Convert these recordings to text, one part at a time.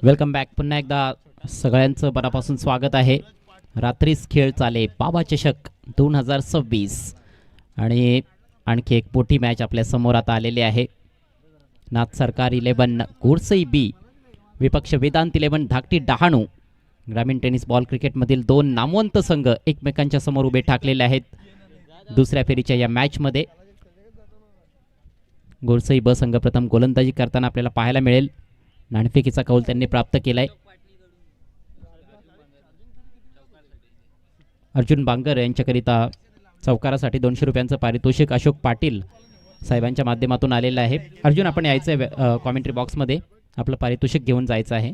Welcome back. पुन्हा एकदा सगळ्यांचं मनापासून स्वागत आहे. रात्रीच खेळ चाले बाबा चषक 2026 आणि आणखी एक मोठी मॅच आपल्या समोर आता आलेली आहे. नाथ सरकार 11 गोरसई बी विपक्ष वेदांत 11 धाकटी डहाणू. ग्रामीण टेनिस बॉल क्रिकेटमधील दोन नामवंत संघ एकमेकांच्या समोर उभे ठाकलेले आहेत दुसऱ्या फेरीच्या या मॅचमध्ये. गोरसई ब संघ प्रथम गोलंदाजी करताना आपल्याला पाहायला मिळेल. नाणेफेकीचा कौल त्यांनी प्राप्त केलाय. अर्जुन बांगर यांच्याकरिता चौकारासाठी 200 रुपयांचं पारितोषिक अशोक पाटील साहेबांच्या माध्यमातून आलेलं आहे. अर्जुन, आपण यायचं आहे कॉमेंट्री बॉक्समध्ये, आपलं पारितोषिक घेऊन जायचं आहे.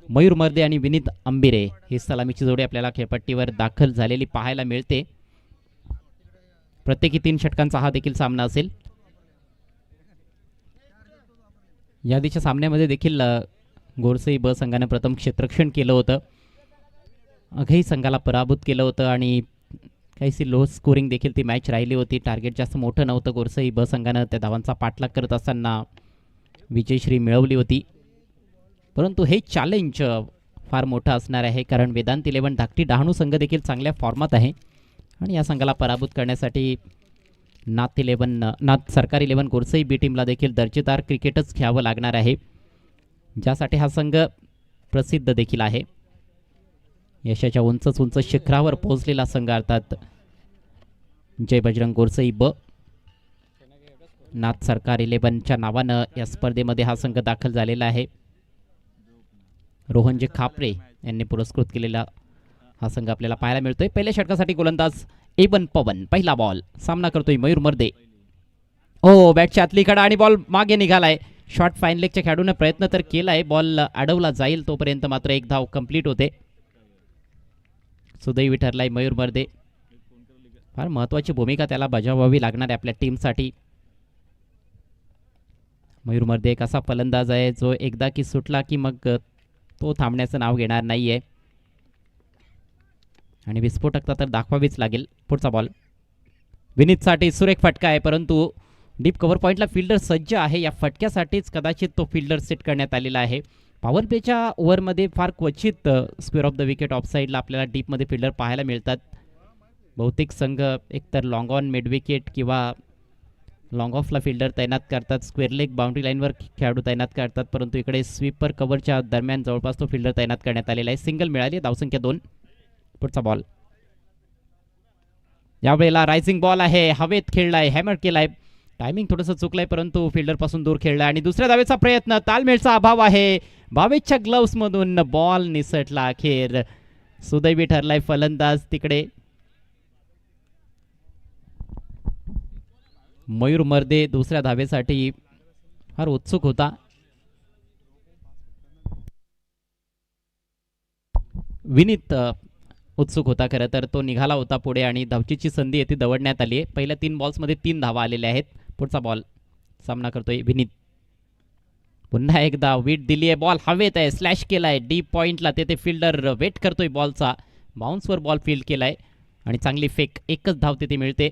मयूर मर्दे आणि विनीत अंबिरे ही सलामीची जोडी आपल्याला खेळपट्टीवर दाखल झालेली पाहायला मिळते. प्रत्येकी 3 षटकांचा हा देखील सामना असेल. यादीच्या सामन्यामध्ये देखील गोरसई ब संघाने प्रथम क्षेत्ररक्षण केलं होतं. अघई संघाला पराभूत केलं होतं आणि काहीशी लो स्कोरिंग देखील ती मॅच राहिली होती. टार्गेट जास्त मोठं नव्हतं. गोरसई ब संघानं त्या धावांचा पाठलाग करत असताना विजयश्री मिळवली होती. परंतु हे चॅलेंज फार मोठं असणार आहे, कारण वेदांत 11 धाकटी डहाणू संघ देखील चांगल्या फॉर्मात आहे आणि या संघाला पराभूत करण्यासाठी नाथ सरकार 11 गोरसई बी टीमला देखील दर्जेदार क्रिकेटच खेळावं लागणार आहे, ज्यासाठी हा संघ प्रसिद्ध देखील आहे. यशाच्या उंच शिखरावर पोहोचलेला संघ अर्थात जय बजरंग गोरसई ब. नाथ सरकार 11च्या नावानं या स्पर्धेमध्ये हा संघ दाखल झालेला आहे. रोहनजी खापरे यांनी पुरस्कृत केलेला हा संघ आपल्याला पाहायला मिळतोय. पहिल्या षटकासाठी गोलंदाज एवन पवन. पहिला बॉल सामना करतोय मयूर मर्दे. ओ, बॅटच्या आतली कडा आणि बॉल मागे निघालाय. शॉर्ट फाईन लेगच्या खेळाडूने प्रयत्न तर केलाय, बॉल अडवला जाईल तोपर्यंत मात्र एक धाव कंप्लीट होते. सुदैवी ठरलाय मयूर मर्दे. फार महत्वाची भूमिका त्याला बजावावी लागणार आहे आपल्या टीमसाठी. मयूर मर्दे एक असा फलंदाज आहे जो एकदा की सुटला की मग तो थांबण्याचं नाव घेणार नाहीये आणि विस्फोटकता तर दाखवावीच लागेल. पुढचा बॉल विनीतसाठी सुरेख फटका आहे, परंतु डीप कव्हर पॉईंटला फिल्डर सज्ज आहे. या फटक्यासाठीच कदाचित तो फिल्डर सेट करण्यात आलेला आहे. पॉवर प्लेच्या ओव्हरमध्ये फार क्वचित square of the wicket of साईडला आपल्याला डीपमध्ये फिल्डर पाहायला मिळतात. बहुतेक संघ एकतर लॉंग ऑन मिड विकेट किंवा लॉंग ऑफला फिल्डर तैनात करतात, स्क्वेअर लेग बाउंड्री लाईनवर खेळाडू तैनात करतात, परंतु इकडे स्वीपर कव्हरच्या दरम्यान जवळपास तो फिल्डर तैनात करण्यात आलेला आहे. सिंगल मिळाली, धावसंख्या 2. पुढचा बॉल यावेळेला रायझिंग बॉल आहे, हवेत खेळलाय, हॅमर केलाय. टायमिंग थोडंसं चुकलंय, परंतु फिल्डर पासून दूर खेळलाय आणि दुसऱ्या धावेचा प्रयत्न. तालमेळचा अभाव आहे. भावेशच्या ग्लव्स मधून बॉल निसटला. अखेर सुदैवी ठरलाय फलंदाज. तिकडे मयूर मर्दे दुसऱ्या धावेसाठी फार उत्सुक होता. विनीत उत्सुक होता खरं तर, तो निघाला होता पुढे आणि धावचीची संधी येथे दवडण्यात आली आहे. पहिल्या 3 बॉल्समध्ये 3 धावा आलेल्या आहेत. पुढचा बॉल सामना करतोय विनीत. पुन्हा एकदा वीट दिली आहे, बॉल हवेत आहे, स्लॅश केलाय डीप पॉइंटला. तेथे फिल्डर वेट करतोय बॉलचा. बाउन्सवर बॉल फील्ड केलाय आणि चांगली फेक. एकच धाव तिथे मिळते.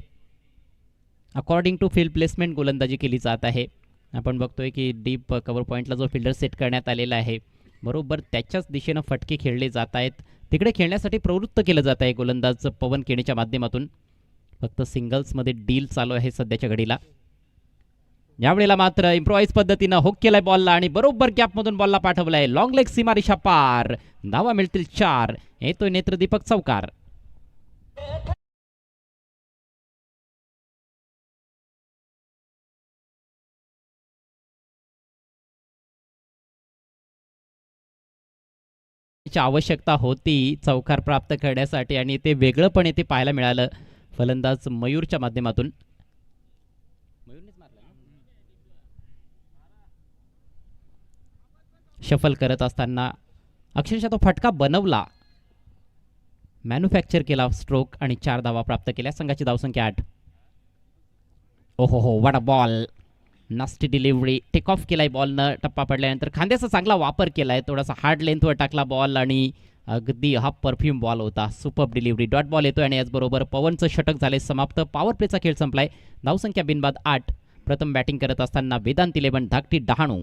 अकॉर्डिंग टू फील्ड प्लेसमेंट गोलंदाजी केली जात आहे. आपण बघतोय की डीप कव्हर पॉईंटला जो फिल्डर सेट करण्यात आलेला आहे बरोबर त्याच्याच दिशेनं फटके खेळले जात आहेत. तिकडे खेळण्यासाठी प्रवृत्त केलं जात आहे गोलंदाज पवन केणेच्या माध्यमातून. फक्त सिंगल्समध्ये डील चालू आहे सध्याच्या घडीला. यावेळेला मात्र इम्प्रोवाइज पद्धतीनं हुक केलाय बॉलला आणि बरोबर गॅपमधून बॉलला पाठवलाय. लॉंग लेग सीमारेषा पार. धावा मिळतील 4. येतोय नेत्रदीपक चौकार. आवश्यकता होती चौकार प्राप्त करण्यासाठी आणि ते वेगळं पण येथे पाहायला मिळालं फलंदाज मयूरच्या माध्यमातून. शफल करत असताना अक्षरशः तो फटका बनवला, मॅन्युफॅक्चर केला स्ट्रोक आणि 4 धावा प्राप्त केल्या. संघाची धावसंख्या 8. ओहो हो, what a ball. Nasty delivery, take off केलाय बॉलनं, टप्पा पडल्यानंतर खांद्याचा चांगला वापर केलाय, थोडासा हार्ड लेंथवर टाकला बॉल आणि अगदी हा परफ्यूम बॉल होता. सुपर्ब डिलिव्हरी, डॉट बॉल येतोय आणि याचबरोबर पवनचं षटक झाले समाप्त. पॉवर प्लेचा खेळ संपलाय. धावसंख्या बिनबाद 8. प्रथम बॅटिंग करत असताना वेदांत 11 धाकटी डहाणू.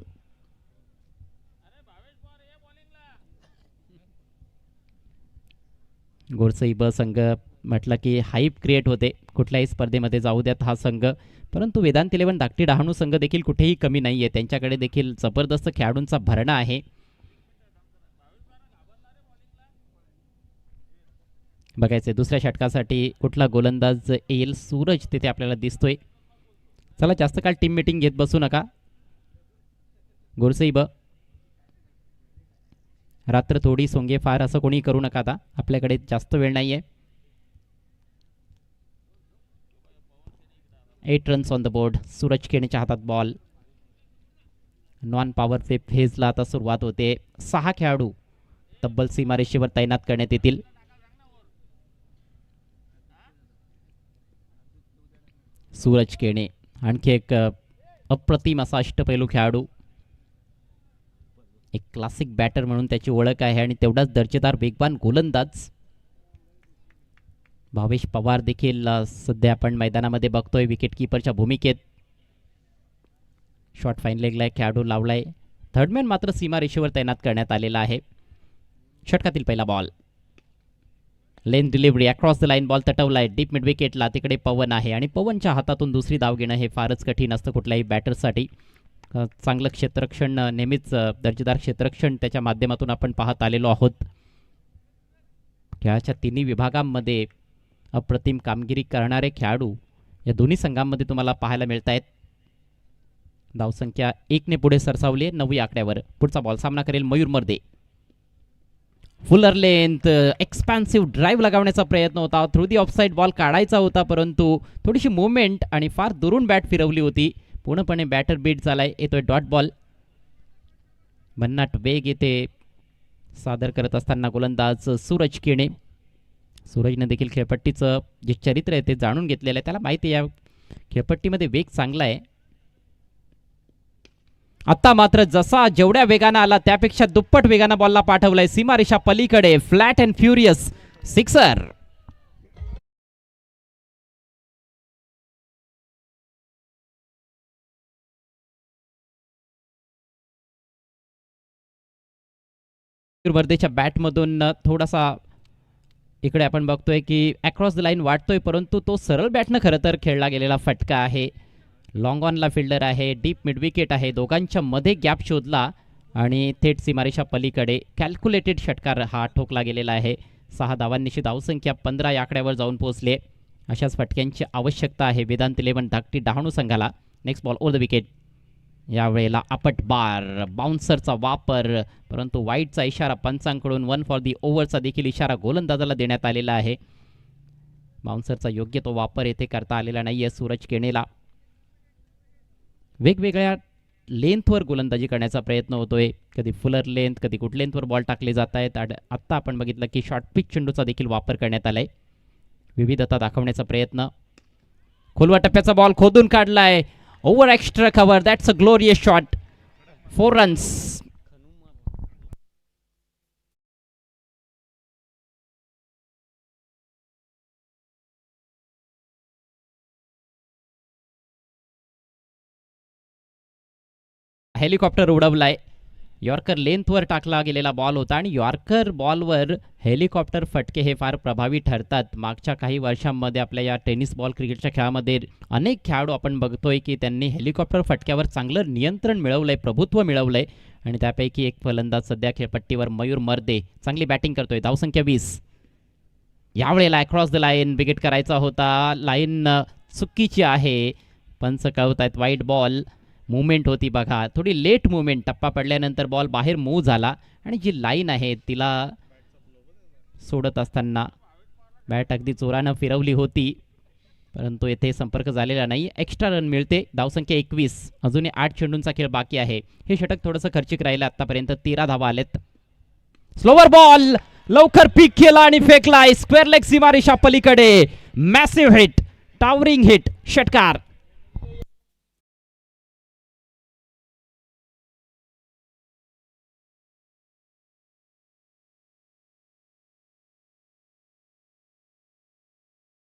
गोडसईब संघ म्हटलं की हाईप क्रिएट होते, कुठल्याही स्पर्धेमध्ये जाऊ द्यात हा संघ, परंतु वेदांत 11 धाकटी डहाणू संघ देखील कुठेही कमी नाही आहे. त्यांच्याकडे देखील जबरदस्त खेळाडूंचा भरणा आहे. बघायचंय दुसऱ्या षटकासाठी कुठला गोलंदाज येईल. सूरज तिथे आपल्याला दिसतोय. चला जास्त काळ टीम मीटिंग घेत बसू नका. गोडसईब, रात्र थोडी सोंगे फार असं कोणी करू नका. आता आपल्याकडे जास्त वेळ नाहीये. 8 runs on the board. Suraj केणेच्या हातात बॉल. नॉन पॉवर प्ले फेजला आता सुरुवात होते. 6 खेळाडू तब्बल सीमारेषेवर तैनात करण्यात येतील. सूरज केणे आणखी एक अप्रतिम असा अष्टपैलू खेळाडू, एक क्लासिक बॅटर म्हणून त्याची ओळख आहे आणि तेवढाच दर्जेदार वेगवान गोलंदाज. भावेश पवार देखील सध्या आपण मैदानामध्ये बघतोय विकेट किपरच्या भूमिकेत. शॉट फाईन लेगला खेळाडू लावलाय. थर्डमॅन मात्र सीमारेषेवर तैनात करण्यात आलेला आहे. षटकातील पहिला ball. Length delivery, across the line ball तटवलाय डीप मिड विकेटला. तिकडे पवन आहे आणि पवनच्या हातातून दुसरी धाव घेणं हे फारच कठीण असतं कुठल्याही बॅटरसाठी. चांगलं क्षेत्ररक्षण, नेहमीच दर्जेदार क्षेत्ररक्षण त्याच्या माध्यमातून आपण पाहत आलेलो आहोत. खेळाच्या तिन्ही विभागांमध्ये अप्रतिम कामगिरी करणारे खेळाडू या दोन्ही संघांमध्ये तुम्हाला पाहायला मिळत आहेत. धावसंख्या 1 ने पुढे सरसावली आहे 9 आकड्यावर. पुढचा बॉल सामना करेल मयूर मर्दे. फुलर लेंथ, एक्सपान्सिव्ह ड्राईव्ह लगावण्याचा प्रयत्न होता. थ्रू दी ऑफसाईड बॉल काढायचा होता, परंतु थोडीशी मुवमेंट आणि फार दुरून बॅट फिरवली होती. पूर्णपणे बॅटर बीट झालाय. येतोय डॉट बॉल. भन्नाट वेग येथे सादर करत असताना गोलंदाज सूरज केणे. सूरजने देखील खेळपट्टीचं जे चरित्र आहे ते जाणून घेतलेलं आहे. त्याला माहिती आहे या खेळपट्टीमध्ये वेग चांगला आहे. आता मात्र जसा जेवढ्या वेगानं आला त्यापेक्षा दुप्पट वेगानं बॉलला पाठवलाय सीमारेषा पलीकडे. Flat and furious sixer. वर्धेच्या बॅटमधून थोडासा इकडे आपण बघतोय की अक्रॉस द लाईन वाटतोय, परंतु तो सरळ बॅटनं खरं तर खेळला गेलेला फटका आहे. लॉंग ऑनला फिल्डर आहे, डीप मिड विकेट आहे, दोघांच्या मध्ये गॅप शोधला आणि थेट सीमारेषा पलीकडे कॅल्क्युलेटेड षटकार हा ठोकला गेलेला आहे. 6 धावांनिशी धावसंख्या 15 या आकड्यावर जाऊन पोहोचले. अशाच फटक्यांची आवश्यकता आहे वेदांत 11 धाकटी डहाणू संघाला. Next ball over the wicket. यावेळेला आपट बार, बाउन्सरचा वापर, परंतु वाईटचा इशारा पंचांकडून 1 फॉर दी ओव्हरचा देखील इशारा गोलंदाजाला देण्यात आलेला आहे. बाउन्सरचा योग्य तो वापर येथे करता आलेला नाही आहे सूरज केणेला. वेगवेगळ्या लेंथवर गोलंदाजी करण्याचा प्रयत्न होतोय. कधी फुलर लेंथ, कधी गुड लेंथवर बॉल टाकले जात आहेत. आत्ता आपण बघितलं की शॉर्ट पिच चेंडूचा देखील वापर करण्यात आलाय. विविधता दाखवण्याचा प्रयत्न. खोलवा टप्प्याचा बॉल खोदून काढलाय. Over extra cover. That's a glorious shot. 4 runs. Helicopter उडवलाय. यॉर्कर लेंथवर टाकला गेलेला बॉल होता आणि यॉर्कर बॉलवर हेलिकॉप्टर फटके हे फार प्रभावी ठरतात. मागच्या काही वर्षांमध्ये आपल्या या टेनिस बॉल क्रिकेटच्या खेळामध्ये अनेक खेळाडू आपण बघतोय की त्यांनी हेलिकॉप्टर फटक्यावर चांगलं नियंत्रण मिळवलंय, प्रभुत्व मिळवलंय आणि त्यापैकी एक फलंदाज सध्या खेळपट्टीवर मयूर मर्दे चांगली बॅटिंग करतोय. धावसंख्या 20. यावेळेला अक्रॉस द लाईन विकेट करायचा होता. लाईन चुकीची आहे. पंच कळवत आहेत वाईट बॉल. मुवमेंट होती बघा, थोडी लेट मुवमेंट. टप्पा पडल्यानंतर बॉल बाहेर मूव्ह झाला आणि जी लाईन आहे तिला सोडत असताना बॅट अगदी जोरानं फिरवली होती, परंतु येथे संपर्क झालेला नाही. एक्स्ट्रा रन मिळते. धावसंख्या 21. अजूनही 8 चेंडूंचा खेळ बाकी आहे. हे षटक थोडंसं खर्चिक राहिलं. आतापर्यंत 13 धावा आलेत. स्लोवर बॉल लवकर पिक केला आणि फेकलाय स्क्वेअर लेग सीमारेषा पलीकडे. मॅसिव्ह हिट, टावरिंग हिट, षटकार.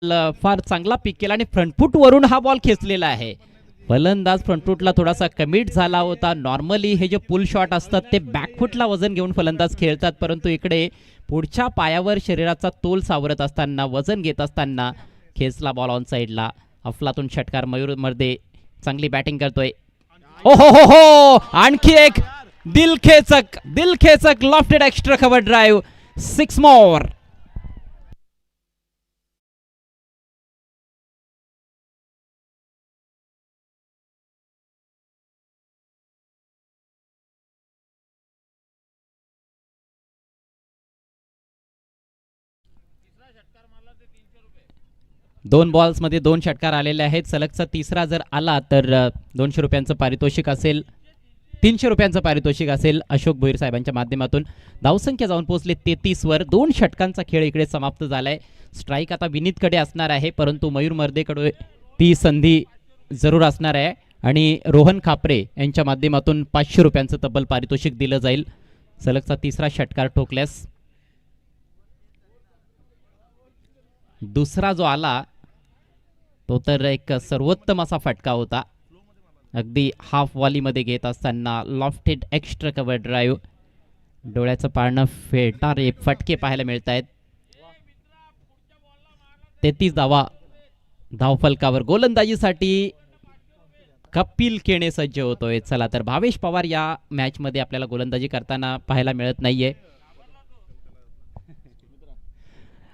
फार चांगला पिक केला आणि फ्रंटफूट वरून हा बॉल खेचलेला आहे. फलंदाज फ्रंटफूटला थोडासा कमिट झाला होता. नॉर्मली हे जे पुल शॉट असतात ते बॅकफूटला वजन घेऊन फलंदाज खेळतात, परंतु इकडे पुढच्या पायावर शरीराचा तोल सावरत असताना, वजन घेत असताना खेचला बॉल ऑन साईडला. अफलातून षटकार. मयूर मर्दे चांगली बॅटिंग करतोय. ओ हो हो हो, आणखी एक दिलखेचक लॉफ्टेड एक्स्ट्रा कव्हर ड्राईव्ह. 6 मोर. दोन बॉल्स मध्ये 2 षटकार आलेले आहेत. सलगचा तिसरा जर आला तर 200 रुपयांचं पारितोषिक असेल, 300 रुपयांचं पारितोषिक असेल अशोक भोईर साहेबांच्या माध्यमातून. धावसंख्या जाऊन पोहोचले 33 वर. 2 षटकांचा खेळ इकडे समाप्त झालाय. स्ट्राईक आता विनीतकडे असणार आहे, परंतु मयूर मर्देकडे ती संधी जरूर असणार आहे आणि रोहन खापरे यांच्या माध्यमातून 500 रुपयांचं तब्बल पारितोषिक दिलं जाईल सलगचा तिसरा षटकार ठोकल्यास. दुसरा जो आला तो तर एक सर्वोत्तम असा फटका होता. अगदी हाफ वॉलीमध्ये घेत असताना लॉफ्टेड एक्स्ट्रा कव्हर ड्राईव्ह. डोळ्याचं पारणं फेटारे फटके पाहायला मिळत आहेत. 33 धावा धावफलकावर. गोलंदाजीसाठी कपिल केणे सज्ज होतोय. चला तर भावेश पवार या मॅच मध्ये आपल्याला गोलंदाजी करताना पाहायला मिळत नाहीये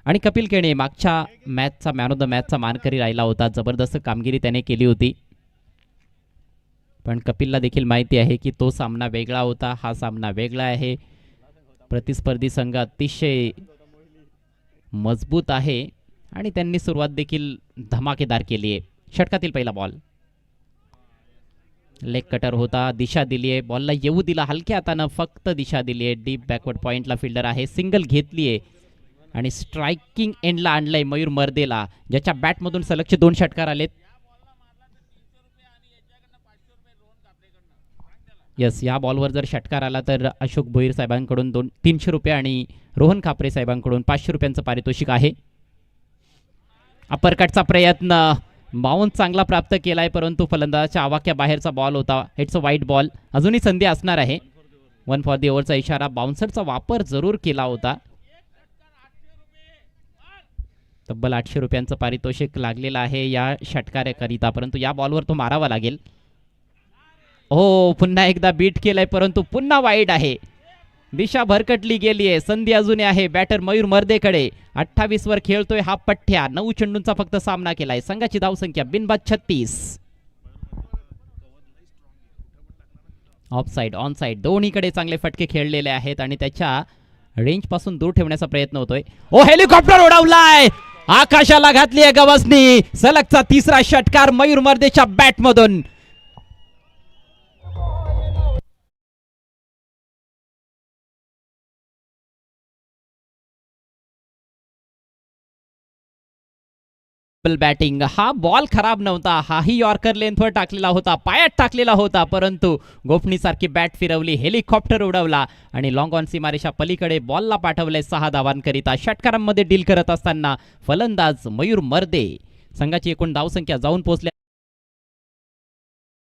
आणि कपिल केणे मागच्या मॅचचा मॅन ऑफ द मॅचचा मानकरी राहिला होता. जबरदस्त कामगिरी त्याने केली होती, पण कपिलला देखील माहिती आहे की तो सामना वेगळा होता, हा सामना वेगळा आहे. प्रतिस्पर्धी संघ अतिशय मजबूत आहे आणि त्यांनी सुरुवात देखील धमाकेदार केली आहे. षटकातील पहिला बॉल लेग कटर होता. दिशा दिली आहे, बॉलला येऊ दिला हलक्या हातानं, फक्त दिशा दिली आहे. डीप बॅकवर्ड पॉइंटला फिल्डर आहे. सिंगल घेतली आहे आणि स्ट्रायकिंग एंडला आणलंय मयूर मर्देला, ज्याच्या बॅटमधून सलगचे 2 षटकार आलेत. यस, या बॉलवर जर षटकार आला तर अशोक भोईर साहेबांकडून 300 रुपये आणि रोहन खापरे साहेबांकडून 500 रुपयांचं पारितोषिक आहे. अपरकटचा प्रयत्न, बाउन्स चांगला प्राप्त केलाय, परंतु फलंदाजाच्या आवाक्या बाहेरचा बॉल होता. इट्स अ वाईट बॉल. अजूनही संधी असणार आहे. 1 फॉर दी ओव्हरचा इशारा. बाउन्सरचा वापर जरूर केला होता. तब्बल 800 रुपयांचं पारितोषिक लागलेलं आहे या षटकार्याकरिता, परंतु या बॉलवर तो मारावा लागेल. हो, पुन्हा एकदा बीट केलंय, परंतु पुन्हा वाईड आहे. दिशा भरकटली गेली आहे. संधी अजूनही आहे बॅटर मयूर मर्देकडे. 28 वर खेळतोय हा पठ्ठ्या. 9 चेंडूंचा फक्त सामना केलाय. संघाची धावसंख्या बिनबाद 36. ऑफ साइड ऑन साइड दोन्हीकडे चांगले फटके खेळलेले आहेत आणि त्याच्या रेंज पासून दूर ठेवण्याचा प्रयत्न होतोय. ओ, हेलिकॉप्टर उडवलाय, आकाशाला घातली आहे गवसनी. सलगचा तिसरा षटकार मयूर मर्देच्या बॅटमधून. बॅटिंग. हा बॉल खराब नव्हता, हाही यॉर्कर लेंथवर टाकलेला होता, पायात टाकलेला होता, परंतु गोफणी सारखी बॅट फिरवली, हेलिकॉप्टर उडवला आणि लॉंग ऑन सीमारेषा पलीकडे बॉलला पाठवले 6 धावांकरिता. षटकारांमध्ये डील करत असताना फलंदाज मयूर मर्दे. संघाची एकूण धावसंख्या जाऊन पोहोचल्या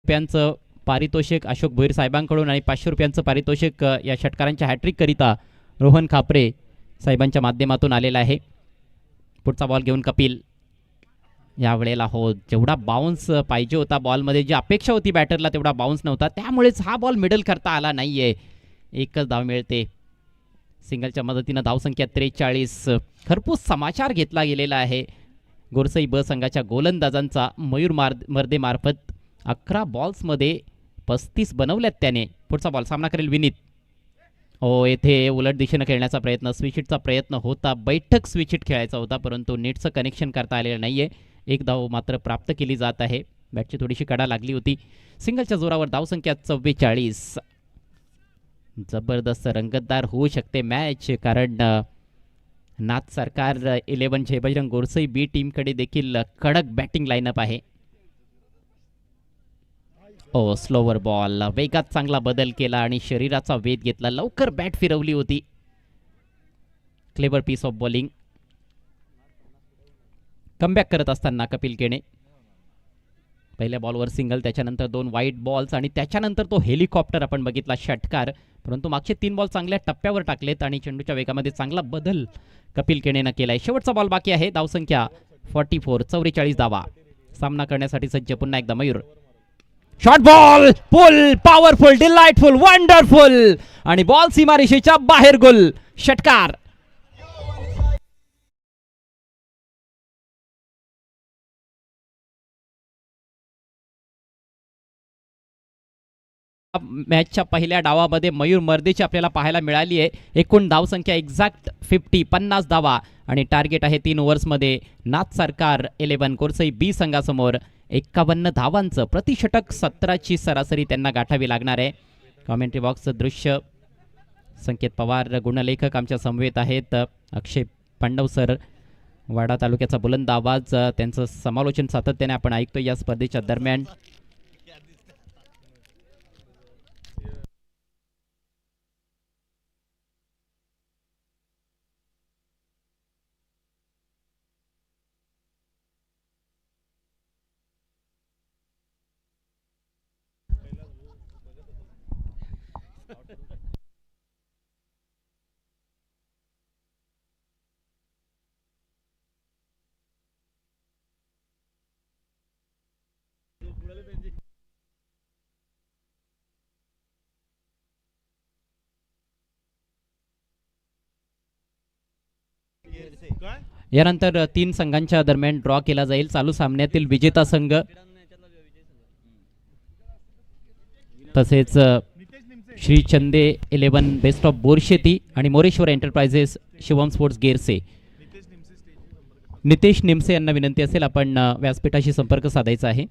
रुपयांचं पारितोषिक अशोक भोईर साहेबांकडून आणि 500 रुपयांचं पारितोषिक या षटकारांच्या हॅट्रिक करिता रोहन खापरे साहेबांच्या माध्यमातून आलेला आहे. पुढचा बॉल घेऊन कपिल. यावेळेला हो, जेवढा बाउन्स पाहिजे होता बॉलमध्ये, जी अपेक्षा होती बॅटरला तेवढा बाउन्स नव्हता, त्यामुळेच हा बॉल मिडल करता आला नाहीये. एकच धाव मिळते. सिंगलच्या मदतीनं धावसंख्या 43. खरपूस समाचार घेतला गेलेला आहे गोरसई ब संघाच्या गोलंदाजांचा. मयूर मर्दे मार्फत 11 बॉल्समध्ये 35 बनवल्यात त्याने. पुढचा बॉल सामना करेल विनीत. हो, येथे उलट दिशेनं खेळण्याचा प्रयत्न, स्विच प्रयत्न होता. बैठक स्विच खेळायचा होता, परंतु नेटचं कनेक्शन करता आलेलं नाहीये. एक धाव मात्र प्राप्त केली जात आहे. बॅटची थोडीशी कडा लागली होती. सिंगलच्या जोरावर धावसंख्या 44. जबरदस्त रंगतदार होऊ शकते मॅच, कारण नाथ सरकार 11 चे बजरंग गोरसई बी टीमकडे देखील कडक बॅटिंग लाईनअप आहे. ओ, स्लोवर बॉल. वेगात चांगला बदल केला आणि शरीराचा वेध घेतला, लवकर बॅट फिरवली होती. Clever piece of bowling. Comeback करत असताना कपिल केणे. पहिल्या बॉलवर सिंगल, त्याच्यानंतर 2 वाईट बॉल्स आणि त्याच्यानंतर तो हेलिकॉप्टर आपण बघितला, षटकार. परंतु मागचे 3 बॉल चांगल्या टप्प्यावर टाकलेत आणि चेंडूच्या वेगामध्ये चांगला बदल कपिल केणेनं केलाय. शेवटचा बॉल बाकी आहे. धावसंख्या 44, 44 धावा. सामना करण्यासाठी सज्ज पुन्हा एकदा मयूर. शॉर्ट बॉल, पुल, पॉवरफुल, डिलाइटफुल, वंडरफुल आणि बॉल सीमारेषेच्या बाहेर, गोल, षटकार. मॅचच्या पहिल्या डावामध्ये मयूर मर्देची आपल्याला पाहायला मिळाली आहे. एकूण धावसंख्या एक्झॅक्ट 50 धावा आणि टार्गेट आहे 3 ओव्हर्समध्ये. नाथ सरकार 11 कोरसई बी संघासमोर 51 धावांचं प्रतिषटक 17ची सरासरी त्यांना गाठावी लागणार आहे. कॉमेंट्री बॉक्सचं दृश्य संकेत पवार गुणलेखक आमच्या समवेत आहेत. अक्षय पांडव सर वाडा तालुक्याचा बुलंद आवाज, त्यांचं समालोचन सातत्याने आपण ऐकतो या स्पर्धेच्या दरम्यान. यानंतर 3 संघांच्या दरम्यान ड्रॉ केला जाईल. चालू सामन्यातील विजेता संघ तसेच श्री चंदे 11 बेस्ट ऑफ बोरशेती आणि मोरेश्वर एंटरप्राइजेस शिवम स्पोर्ट्स गेरसे. नितेश निमसे यांना विनंती असेल आपण व्यासपीठाशी संपर्क साधायचा आहे.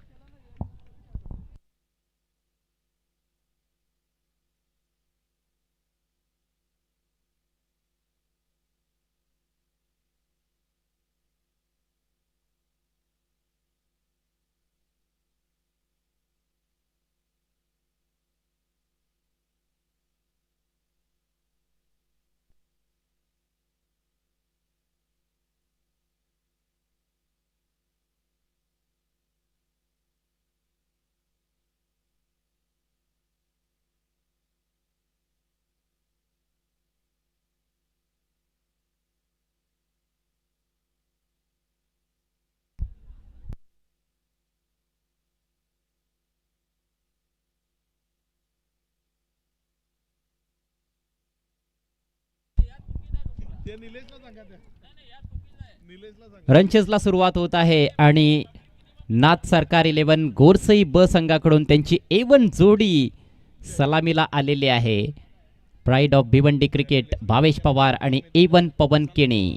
रनचेसला सुरुवात होत आहे आणि नाथ सरकार 11 गोरसई ब संघाकडून त्यांची A1 जोडी सलामीला आलेली आहे. Pride of Bhiwandi cricket Bhavesh Pawar आणि A1 पवन केणे.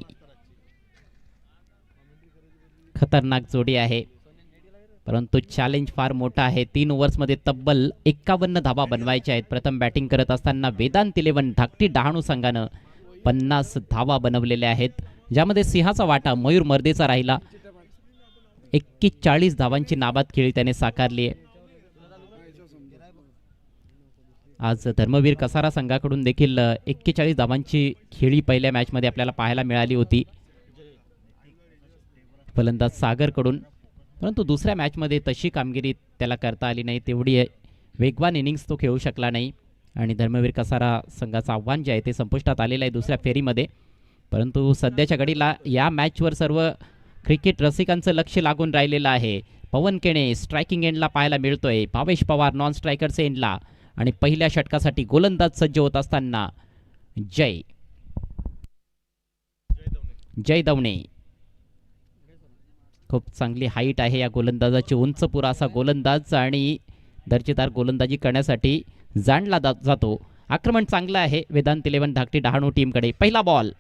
खतरनाक जोडी आहे परंतु चॅलेंज फार मोठा आहे. 3 ओव्हर्समध्ये तब्बल 51 धावा बनवायच्या आहेत. प्रथम बॅटिंग करत असताना वेदांत 11 धाकटी डहाणू संघानं 50 धावा बनवलेल्या आहेत, ज्यामध्ये सिंहाचा वाटा मयूर मर्देचा राहिला. 41 धावांची नाबाद खेळी त्याने साकारली आहे. आज धर्मवीर कसारा संघाकडून देखील 41 धावांची खेळी पहिल्या मॅचमध्ये आपल्याला पाहायला मिळाली होती फलंदाज सागरकडून, परंतु दुसऱ्या मॅचमध्ये तशी कामगिरी त्याला करता आली नाही. तेवढी वेगवान इनिंग्स तो खेळू शकला नाही आणि धर्मवीर कसारा संघाचं आव्हान जे आहे ते संपुष्टात आलेलं आहे दुसऱ्या फेरीमध्ये. परंतु सध्याच्या घडीला या मॅचवर सर्व क्रिकेट रसिकांचं लक्ष लागून राहिलेलं आहे. पवन केणे स्ट्रायकिंग एंडला पाहायला मिळतोय, भावेश पवार नॉन स्ट्रायकर्स एंडला आणि पहिल्या षटकासाठी गोलंदाज सज्ज होत असताना जय दवणे. खूप चांगली हाईट आहे या गोलंदाजाची, उंच पुरा असा गोलंदाज आणि दर्जेदार गोलंदाजी करण्यासाठी जाणला जातो. आक्रमण चांगलं आहे वेदांत 11 धाकटी डहाणू टीमकडे. पहिला बॉल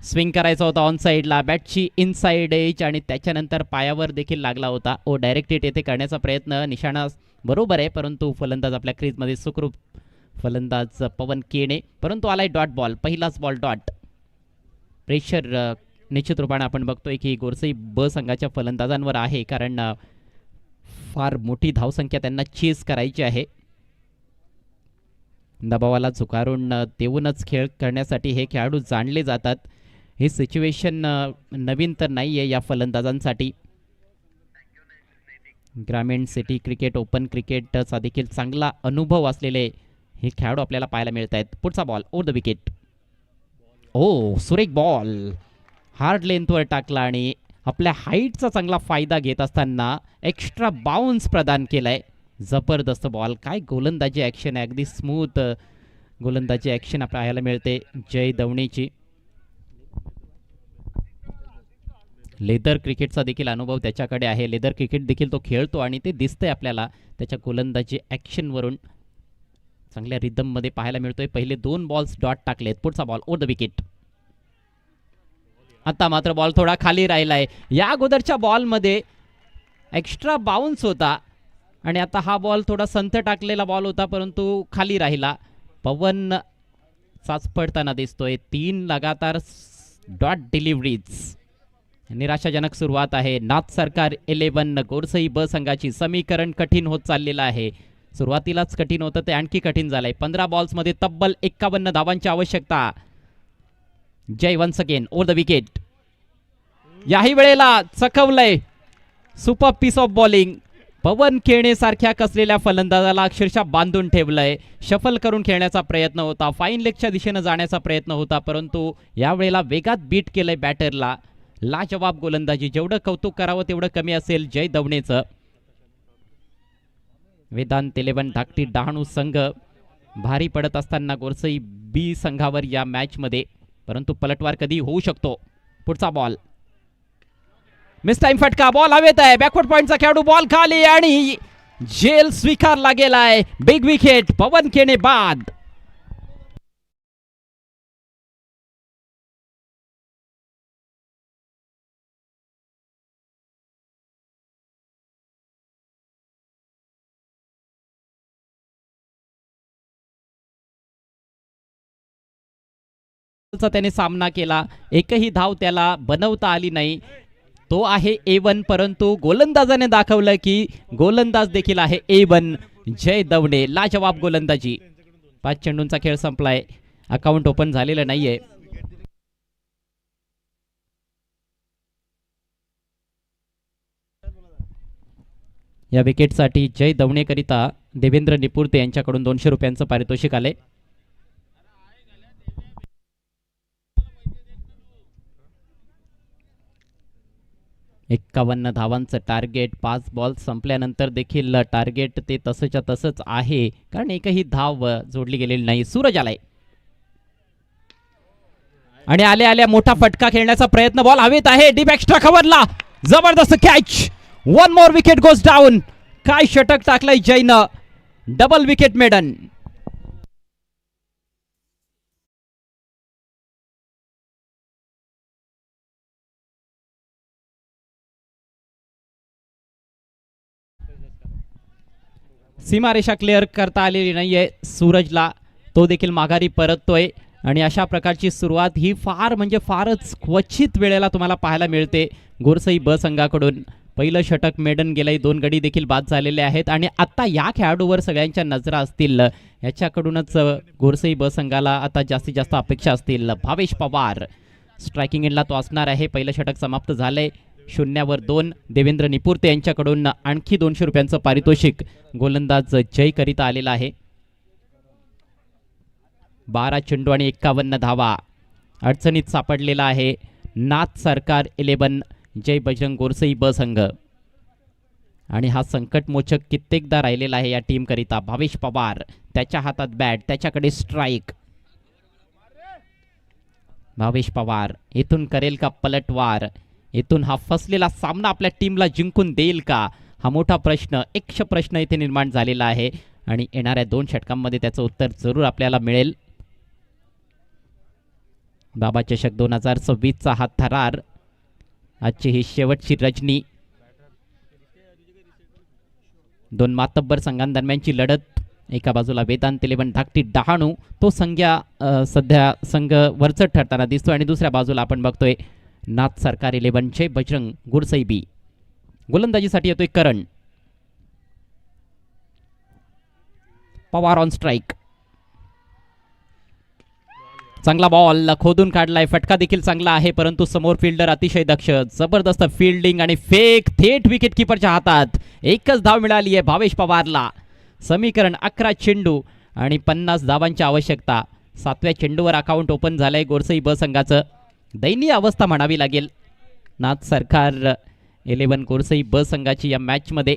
स्विंग करायचा होता ऑन साईडला, बॅटची इनसाइड एज आणि त्याच्यानंतर पायावर देखील लागला होता. डायरेक्ट हिट येथे करण्याचा प्रयत्न, निशाणा बरोबर आहे परंतु फलंदाज आपल्या क्रीजमध्ये सुखरूप फलंदाज पवन केणे, परंतु आलाय डॉट बॉल. पहिलाच बॉल डॉट. प्रेशर निश्चित रूपाने आपण बघतोय की गोरसई ब संघाच्या फलंदाजांवर आहे, कारण फार मोठी धावसंख्या त्यांना चेस करायची आहे. दबावाला झुकारून देऊनच खेळ करण्यासाठी हे खेळाडू जाणले जातात. ही सिच्युएशन नवीन तर नाही आहे या फलंदाजांसाठी. ग्रामीण सिटी क्रिकेट, ओपन क्रिकेटचा देखील चांगला अनुभव असलेले हे खेळाडू आपल्याला पाहायला मिळत आहेत. पुढचा बॉल ओव्हर द विकेट. ओ सुरेख बॉल, हार्ड लेंथवर टाकला आणि आपल्या हाईटचा चांगला फायदा घेत असताना एक्स्ट्रा बाउन्स प्रदान केलाय. जबरदस्त बॉल, काय गोलंदाजी ॲक्शन आहे, अगदी स्मूथ गोलंदाजी ॲक्शन आपल्याला पाहायला मिळते जय दवणेची. लेदर क्रिकेटचा देखील अनुभव त्याच्याकडे आहे. लेदर क्रिकेट देखील तो खेळतो आणि ते दिसतंय आपल्याला त्याच्या गोलंदाजी ॲक्शनवरून. चांगल्या रिदममध्ये पाहायला मिळतोय. पहिले 2 बॉल्स डॉट टाकलेत. पुढचा बॉल ओव्हर द विकेट. आता मात्र बॉल थोडा खाली राहिलाय. या अगोदरच्या बॉलमध्ये एक्स्ट्रा बाउन्स होता आणि आता हा बॉल थोडा संथ टाकलेला बॉल होता परंतु खाली राहिला. पवन चाचपडताना दिसतोय. 3 लगातार डॉट डिलिव्हरीज. निराशाजनक सुरुवात आहे. नाथ सरकार 11 गोरसई ब संघाची. समीकरण कठीण होत चाललेलं आहे. सुरुवातीलाच कठीण होतं ते आणखी कठीण झालंय. 15 बॉल्समध्ये तब्बल 51 धावांची आवश्यकता. Jay once again over the wicket. याही वेळेला चकवलंय. Super piece of bowling. Pavan Khelne सारख्या कसलेल्या फलंदाजाला अक्षरशः बांधून ठेवलंय. शफल करून खेळण्याचा प्रयत्न होता, फाईन लेगच्या दिशेनं जाण्याचा प्रयत्न होता परंतु यावेळेला वेगात बीट केलंय बॅटरला. लाजवाब गोलंदाजी. जेवढं कौतुक करावं तेवढं कमी असेल जय दवणेचं. वेदांत 11 धाकटी डहाणू संघ भारी पडत असताना गोरसई बी संघावर या मॅचमध्ये, परंतु पलटवार कधी होऊ शकतो. पुढचा बॉल मिस टाइम फटका. बॉल हवेत आहे. बॅकवर्ड पॉइंटचा खेळाडू बॉल खाली आणि झेल स्वीकारला गेलाय. Big wicket. पवन खेणे बाद. त्याने सामना केला. एकही धाव त्याला बनवता आली नाही. तो आहे A1 परंतु गोलंदाजाने दाखवलं की गोलंदाज देखील आहे A1. जय दवणे लाजवाब गोलंदाजी. 5 चेंडूंचा खेळ संपलाय. अकाउंट ओपन झालेलं नाहीये. या विकेटसाठी जय दवणेकरिता देवेंद्र निपुर्ते यांच्याकडून 200 रुपयांचं पारितोषिक आले. एक्कावन्न धावांचं टार्गेट. 5 बॉल संपल्यानंतर देखील टार्गेट ते तसंच्या तसंच आहे कारण एकही धाव जोडली गेलेली नाही. सूरज आलाय आणि आल्या आल्या मोठा फटका खेळण्याचा प्रयत्न. बॉल हवेत आहे. डीप एक्स्ट्रा कव्हरला जबरदस्त catch. 1 more wicket goes down. काय षटक टाकलंय जयनं. Double wicket maiden. सीमारेषा क्लिअर करता आलेली नाहीये सूरजला. तो देखील माघारी परततोय आणि अशा प्रकारची सुरुवात ही फार म्हणजे फारच क्वचित वेळेला तुम्हाला पाहायला मिळते गोरसई ब संघाकडून. पहिलं षटक मेडन गेलंय. 2 गडी देखील बाद झालेले आहेत आणि आता या खेळाडूवर सगळ्यांच्या नजरा असतील. याच्याकडूनच गोरसई ब संघाला आता जास्तीत जास्त अपेक्षा असतील. भावेश पवार स्ट्रायकिंग एंडला तो असणार आहे. पहिलं षटक समाप्त झालंय. 0वर 2. देवेंद्र निपुर्ते यांच्याकडून आणखी 200 रुपयांचं पारितोषिक गोलंदाज जय करिता आलेला आहे. 12 चेंडू आणि 51 धावा. अडचणीत सापडलेला आहे नाथ सरकार 11 जय बजरंग गोरसई ब संघ आणि हा संकटमोचक कित्येकदा राहिलेला आहे या टीम करिता. भावेश पवार त्याच्या हातात बॅट, त्याच्याकडे स्ट्राईक. भावेश पवार इथून करेल का पलटवार? इथून हा फसलेला सामना आपल्या टीमला जिंकून देईल का? हा मोठा प्रश्न, यक्ष प्रश्न इथे निर्माण झालेला आहे आणि येणाऱ्या 2 षटकांमध्ये त्याचं उत्तर जरूर आपल्याला मिळेल. बाबा चषक 2026चा हा थरार. आजची ही शेवटची रजनी. 2 मातब्बर संघांदरम्यानची लढत. एका बाजूला वेदांत 11 धाकटी डहाणू, तो सध्या संघ वरचढ ठरताना दिसतो आणि दुसऱ्या बाजूला आपण बघतोय नाथ सरकार 11 जय बजरंग गुरसई बी. गोलंदाजीसाठी येतोय करण. Pawar on strike. चांगला बॉल खोदून काढलाय, फटका देखील चांगला आहे, परंतु समोर फिल्डर अतिशय दक्ष, जबरदस्त फिल्डिंग आणि फेक थेट विकेट किपरच्या हातात. एकच धाव मिळाली आहे भावेश पवारला. समीकरण 11 चेंडू आणि 50 धावांची आवश्यकता. 7व्या चेंडूवर अकाउंट ओपन झालंय गोरसई ब संघाचं. दयनीय अवस्था म्हणावी लागेल नाथ सरकार 11 गोरसई ब संघाची या मॅचमध्ये.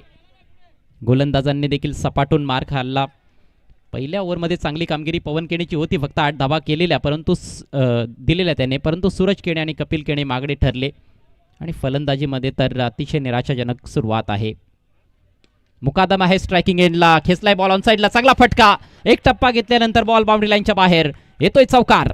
गोलंदाजांनी देखील सपाटून मार खाल्ला. पहिल्या ओव्हरमध्ये चांगली कामगिरी पवन केणेची होती, फक्त 8 धावा केलेल्या परंतु दिलेल्या त्याने, परंतु सूरज केणे आणि कपिल केणे मागडे ठरले. आणि फलंदाजीमध्ये तर अतिशय निराशाजनक सुरुवात आहे. मुकादम आहे स्ट्रायकिंग एंडला, खेचलाय बॉल ऑन साईडला, चांगला फटका, एक टप्पा घेतल्यानंतर बॉल बाउंड्री लाईनच्या बाहेर येतोय, चौकार.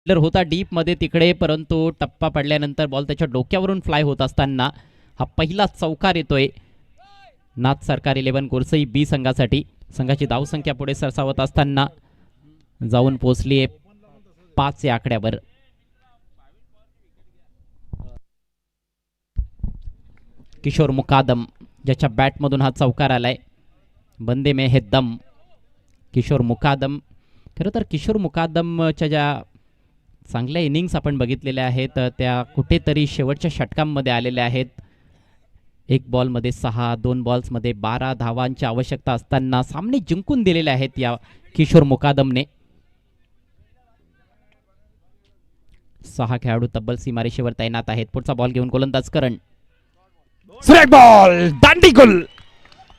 होता डीप मध्ये तिकडे, परंतु टप्पा पडल्यानंतर बॉल त्याच्या डोक्यावरून फ्लाय होत असताना हा पहिला चौकार येतोय नाथ सरकार 11 गोरसई बी संघासाठी. संघाची धावसंख्या पुढे सरसावत असताना जाऊन पोहोचली आहे 5 या आकड्यावर. किशोर मुकादम ज्याच्या बॅटमधून हा चौकार आलाय. बंदे में है दम. किशोर मुकादम, खरं तर किशोर मुकादमच्या ज्या चांगल्या इनिंग्स आपण बघितलेल्या आहेत त्या कुठेतरी शेवटच्या षटकांमध्ये आलेल्या आहेत. 1 बॉलमध्ये 6, 2 बॉल्समध्ये 12 धावांची आवश्यकता असताना सामने जिंकून दिलेले आहेत या किशोर मुकादमने. 6 खेळाडू तब्बल सीमारेषेवर तैनात आहेत. पुढचा बॉल घेऊन गोलंदाज करण, सुरेख बॉल, दांडीगुल,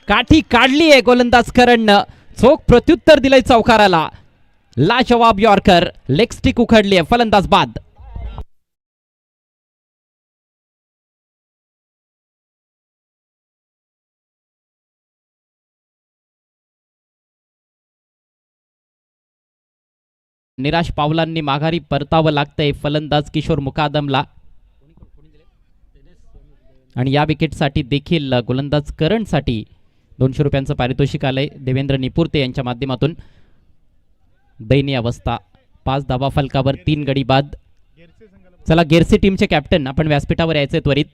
काठी काढली आहे गोलंदाज करणनं, चोख प्रत्युत्तर दिलंय चौकाराला. लाजवाब यॉर्कर, लेग स्टिक उखडली आहे, फलंदाज बाद. निराश पावलांनी माघारी परतावं लागतंय फलंदाज किशोर मुकादमला. आणि या विकेटसाठी देखील गोलंदाज करणसाठी 200 रुपयांचं पारितोषिक आलंय देवेंद्र निपुर्ते यांच्या माध्यमातून. दयनीय अवस्था, 5 धावा फलकावर 3 गडी बाद. चला गेरसे टीमचे कॅप्टन आपण व्यासपीठावर यायचे त्वरित.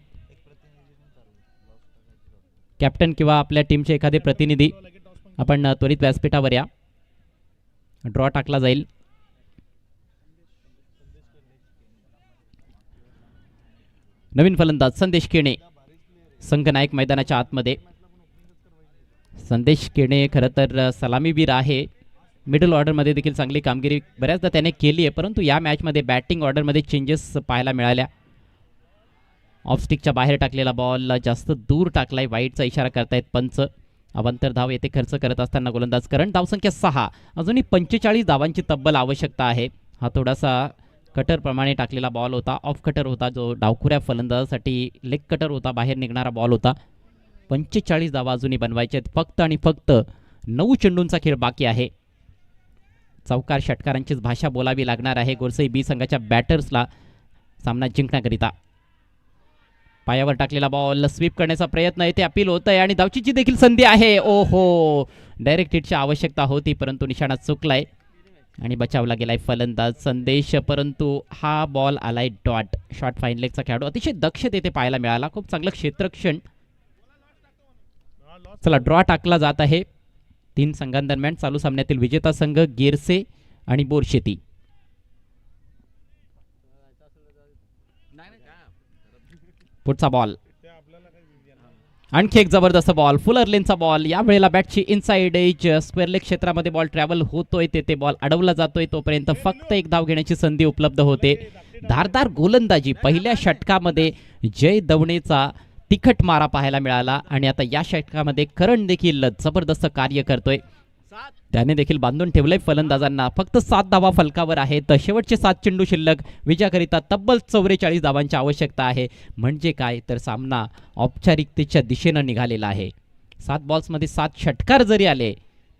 कॅप्टन किंवा आपल्या टीमचे एखादे प्रतिनिधी आपण त्वरित व्यासपीठावर या. ड्रॉ टाकला जाईल. नवीन फलंदाज संदेश केणे, संघनायक मैदानाच्या आतमध्ये. संदेश केणे खरं तर सलामीवीर आहे. मिडल ऑर्डरमध्ये देखील चांगली कामगिरी बऱ्याचदा त्याने केली आहे, परंतु या मॅचमध्ये बॅटिंग ऑर्डरमध्ये चेंजेस पाहायला मिळाल्या. ऑफस्टिकच्या बाहेर टाकलेला बॉल जास्त दूर टाकलाय, वाईटचा इशारा करतायत पंच. अवांतर धाव येथे खर्च करत असताना गोलंदाज करण. धावसंख्या 6, अजूनही 45 धावांची तब्बल आवश्यकता आहे. हा थोडासा कटर प्रमाणे टाकलेला बॉल होता, ऑफ कटर होता, जो डावखुऱ्या फलंदाजासाठी लेग कटर होता, बाहेर निघणारा बॉल होता. 45 धावा अजूनही बनवायचे आहेत. फक्त आणि फक्त 9 चेंडूंचा खेळ बाकी आहे. चौकार षटकारांचीच भाषा बोलावी लागणार आहे गोरसई बी संघाच्या बॅटर्सला सामना जिंकण्याकरिता. पायावर टाकलेला बॉल स्वीप करण्याचा प्रयत्न आहे, ते अपील होत आहे आणि धावचीची देखील संधी आहे. ओहो, डायरेक्ट हिटची आवश्यकता होती परंतु निशाणा चुकलाय आणि बचावला गेलाय फलंदाज संदेश. परंतु हा बॉल आलाय डॉट. शॉर्ट फाईन लेगचा खेळाडू अतिशय दक्ष तेथे पाहायला मिळाला. खूप चांगलं क्षेत्ररक्षण. चला ड्रॉ टाकला जात आहे 3 संघांदरम्यान. चालू सामन्यातील विजेता संघ गेरसे आणि बोरशेती. पुढचा बॉल, आणखी एक जबरदस्त बॉल, फुलर लेनचा बॉल. या वेळेला बॅटची इनसाइड एज स्क्वेअर लेग क्षेत्रामध्ये बॉल ट्रॅव्हल होतोय, तेथे बॉल अडवला जातोय. तोपर्यंत फक्त 1 धाव घेण्याची संधी उपलब्ध होते. धारदार गोलंदाजी पहिल्या षटकामध्ये जय दवणेचा तिखट मारा पाहायला मिळाला आणि आता या षटकामध्ये करण देखील जबरदस्त कार्य करतोय. त्याने देखील बांधून ठेवलंय फलंदाजांना. फक्त 7 धावा फलकावर आहेत. शेवटचे 7 चेंडू शिल्लक. विजयाकरिता तब्बल 44 धावांची आवश्यकता आहे. म्हणजे काय तर सामना औपचारिकतेच्या दिशेनं निघालेला आहे. 7 बॉल्समध्ये 7 षटकार जरी आले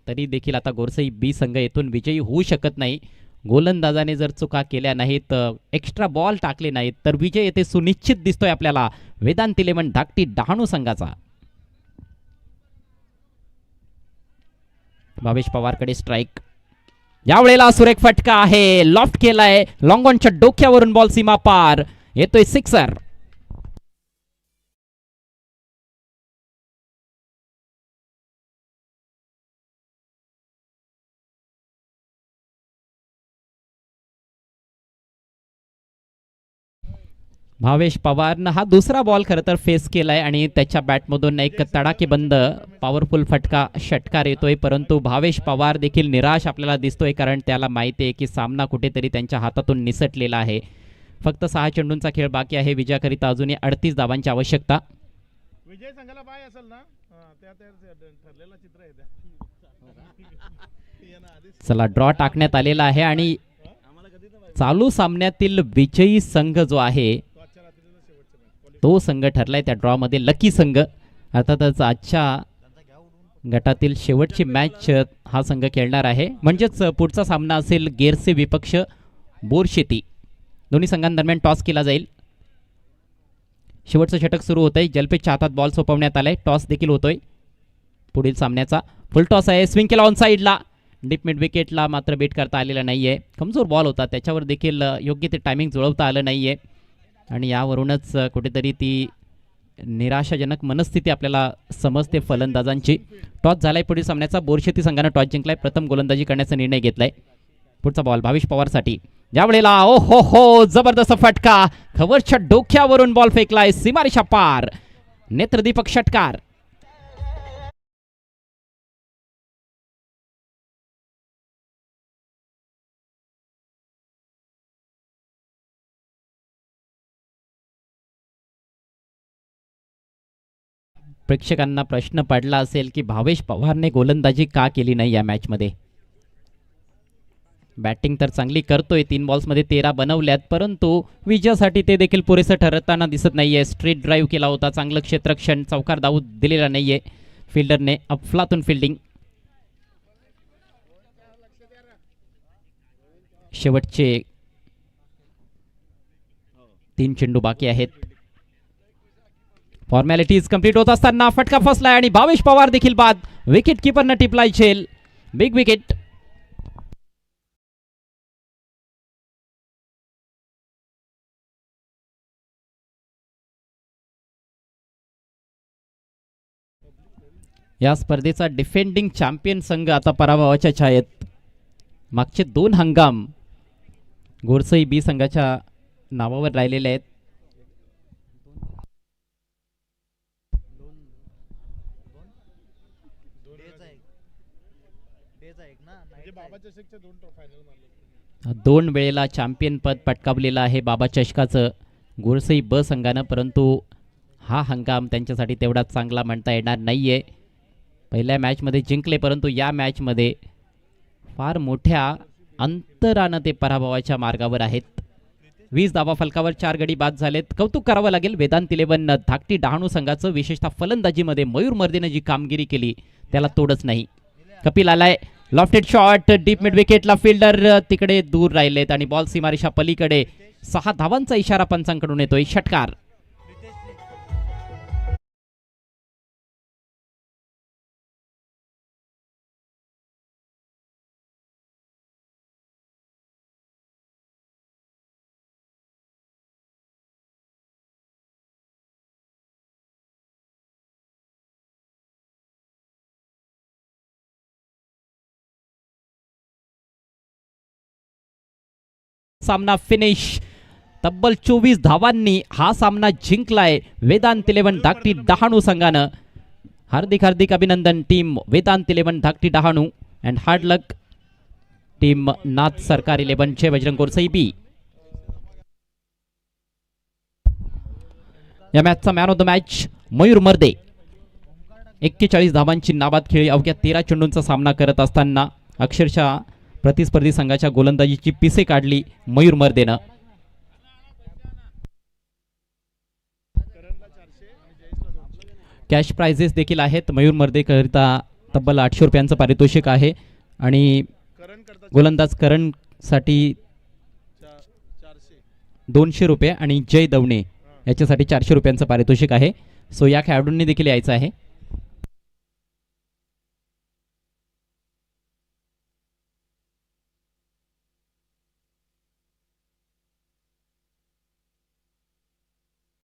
तरी देखील आता गोरसई बी संघ येथून विजयी होऊ शकत नाही. गोलंदाजाने जर चुका केल्या नाहीत, एक्स्ट्रा बॉल टाकले नाहीत तर विजय येथे सुनिश्चित दिसतोय आपल्याला वेदांत 11 धाकटी डहाणू संघाचा. भावेश पवारकडे स्ट्राइक. यावेळेला सुरेख फटका आहे, लॉफ्ट केलाय, लॉंगॉनच्या डोक्यावरून बॉल सीमा पार येतोय, सिक्सर. भावेश पवारनं हा दुसरा बॉल खरं तर फेस केलाय आणि त्याच्या बॅटमधून एक तडाखेबंद पॉवरफुल फटका षटकार येतोय, परंतु भावेश पवार देखील निराश आपल्याला दिसतोय, कारण त्याला माहिती आहे की सामना कुठेतरी त्यांच्या हातातून निसटलेला आहे. फक्त 6 चेंडूंचा खेळ बाकी आहे. विजयाकरिता अजूनही 38 धावांची आवश्यकता. विजय संघाला बाय असेल ना, त्या ठरलेला चित्र आहे. चला, ड्रॉ टाकण्यात आलेला आहे आणि चालू सामन्यातील विजयी संघ जो आहे तो संघ ठरलाय त्या ड्रॉ मध्ये लकी संघ. अर्थातच आजच्या गटातील शेवटची मॅच हा संघ खेळणार आहे, म्हणजेच पुढचा सामना असेल गेरसे विपक्ष बोरशेती. दोन्ही संघांदरम्यान टॉस केला जाईल. शेवटचं षटक सुरू होतंय. जलपेच्या हातात बॉल सोपवण्यात आलाय. टॉस देखील होतोय पुढील सामन्याचा. फुल टॉस आहे. स्विंग केला ऑन साईडला. डीप मिड विकेटला मात्र बीट करता आलेला नाहीये. कमजोर बॉल होता, त्याच्यावर देखील योग्य ते टायमिंग जुळवता आलं नाहीये आणि यावरूनच कुठेतरी ती निराशाजनक मनस्थिती आपल्याला समजते फलंदाजांची. टॉस झालाय पुढील सामन्याचा. बोरशेती संघानं टॉस जिंकलाय. प्रथम गोलंदाजी करण्याचा निर्णय घेतलाय. पुढचा बॉल भावेश पवारसाठी. ज्या वेळेला ओ हो जबरदस्त फटका, खवरच्या डोक्यावरून बॉल फेकलाय सीमारेषा पार. नेत्रदीपक षटकार. प्रेक्षकांना प्रश्न पडला असेल की भावेश पवारने गोलंदाजी का केली नाही या मॅचमध्ये. बॅटिंग तर चांगली करतोय, 3 बॉल्समध्ये 13 बनवल्यात, परंतु विजयासाठी ते देखील पुरेसं ठरताना दिसत नाहीये. स्ट्रेट ड्राईव्ह केला होता, चांगलं क्षेत्ररक्षण, चौकार धाव दिलेला नाहीये फिल्डरने. अफलातून फिल्डिंग. शेवटचे 3 चेंडू बाकी आहेत. फॉर्मॅलिटीज कंप्लीट होत असताना फटका फसलाय आणि भावेश पवार देखील बाद. विकेट किपरनं टिपलाय झेल. Big wicket. या स्पर्धेचा डिफेंडिंग चॅम्पियन संघ आता पराभवाच्या छायेत. मागचे 2 हंगाम गोरसई बी संघाच्या नावावर राहिलेले आहेत. दोन वेळेला चॅम्पियन पद पटकावलेलं आहे बाबा चषकाचं गोरसई ब संघानं, परंतु हा हंगाम त्यांच्यासाठी तेवढा चांगला म्हणता येणार नाहीये. पहिल्या मॅचमध्ये जिंकले, परंतु या मॅचमध्ये फार मोठ्या अंतरानं ते पराभवाच्या मार्गावर आहेत. 20 धावा फलकावर, 4 गडी बाद झालेत. कौतुक करावं लागेल वेदांत 11 धाकटी डहाणू संघाचं. विशेषतः फलंदाजीमध्ये मयूर मर्देनं जी कामगिरी केली त्याला तोडच नाही. कपिल आलाय. लॉफ्टेड शॉट डीप मिड विकेटला. फिल्डर तिकडे दूर राहिलेत आणि बॉल सीमारेषा पलीकडे. 6 धावांचा इशारा पंचांकडून येतोय. षटकार. सामना फिनिश. तब्बल 24 धावांनी हा सामना जिंकलाय वेदांत 11 धाकटी डहाणू संघानं. हार्दिक हार्दिक अभिनंदन team Vedant 11 Dhakti Dahanu and hard luck team Nath Sarkar 11 चे बजरंग गोरसई बी. या मॅचचा man of the match Mayur Marde. 41 धावांची नाबाद खेळी अवघ्या 13 चेंडूंचा सामना करत असताना अक्षरशः प्रतिस्पर्धी संघाच्या गोलंदाजीची पिसे काढली मयूर मर्देनं. कॅश प्राइजेस देखील आहेत. मयूर मर्दे करिता तब्बल 800 रुपयांचं पारितोषिक आहे आणि गोलंदाज करण साठी 200 रुपये आणि जय दवणे याच्यासाठी 400 रुपयांचं पारितोषिक आहे. सो या खेळाडूंनी देखील यायचं आहे.